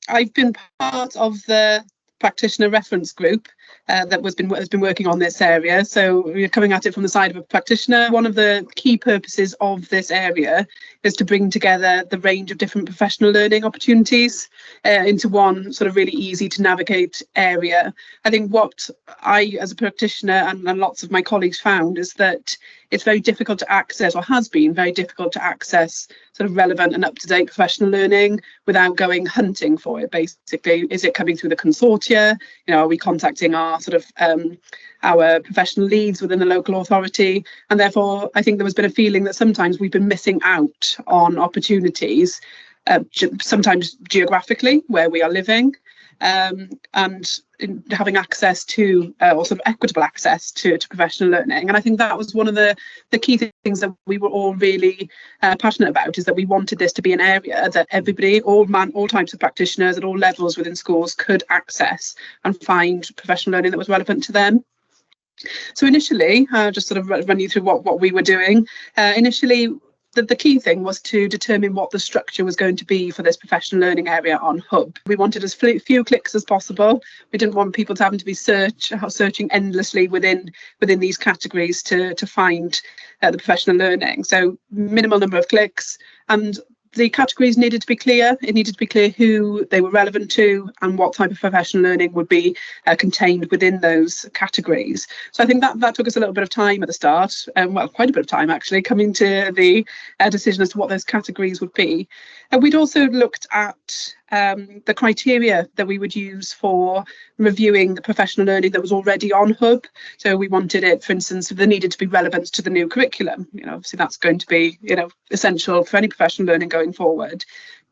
I've been part of the practitioner reference group that has been working on this area. So we're coming at it from the side of a practitioner. One of the key purposes of this area is to bring together the range of different professional learning opportunities into one sort of really easy to navigate area. I think what I, as a practitioner, and lots of my colleagues found is that it's very difficult to access, or has been very difficult to access, sort of relevant and up-to-date professional learning without going hunting for it. Basically, is it coming through the consortia? You know, are we contacting our sort of our professional leads within the local authority? And therefore, I think there has been a feeling that sometimes we've been missing out on opportunities, sometimes geographically where we are living, and having access to, or sort of equitable access to professional learning. And I think that was one of the key things that we were all really passionate about, is that we wanted this to be an area that everybody, all types of practitioners at all levels within schools could access and find professional learning that was relevant to them. So initially, just sort of run you through what we were doing. Initially, the key thing was to determine what the structure was going to be for this professional learning area on Hub. We wanted as few clicks as possible. We didn't want people to having to be searching endlessly within these categories to find the professional learning. So minimal number of clicks, and the categories needed to be clear. It needed to be clear who they were relevant to and what type of professional learning would be contained within those categories. So I think that took us a little bit of time at the start, well, quite a bit of time actually, coming to the decision as to what those categories would be. And we'd also looked at the criteria that we would use for reviewing the professional learning that was already on Hub. So we wanted it, for instance, if there needed to be relevance to the new curriculum. You know, obviously that's going to be, you know, essential for any professional learning going forward.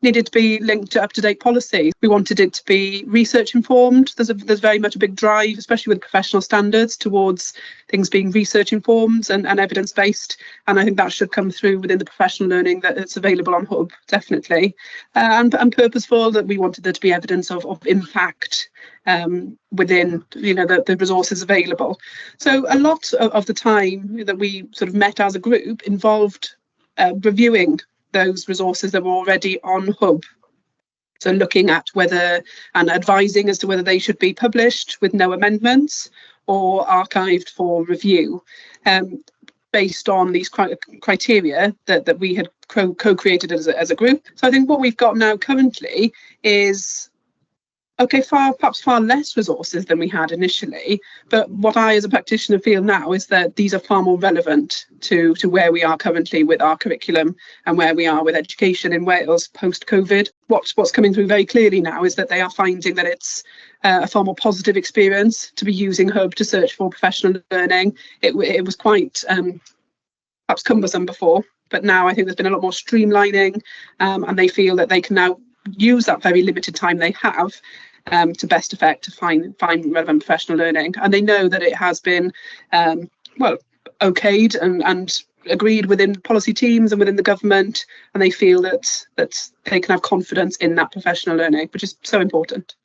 Needed to be linked to up-to-date policy. We wanted it to be research informed. There's very much a big drive, especially with professional standards, towards things being research informed and evidence based. And I think that should come through within the professional learning that it's available on Hub, definitely. And purposeful, that we wanted there to be evidence of impact within, you know, the resources available. So a lot of the time that we sort of met as a group involved reviewing those resources that were already on Hub. So looking at whether, and advising as to whether they should be published with no amendments or archived for review, based on these criteria that we had co-created as a group. So I think what we've got now currently is, okay, perhaps far less resources than we had initially, but what I as a practitioner feel now is that these are far more relevant to where we are currently with our curriculum and where we are with education in Wales post-COVID. What's coming through very clearly now is that they are finding that it's a far more positive experience to be using Hub to search for professional learning. It was quite perhaps cumbersome before, but now I think there's been a lot more streamlining, and they feel that they can now use that very limited time they have to best effect to find relevant professional learning. And they know that it has been well, okayed and agreed within policy teams and within the government, and they feel that they can have confidence in that professional learning, which is so important.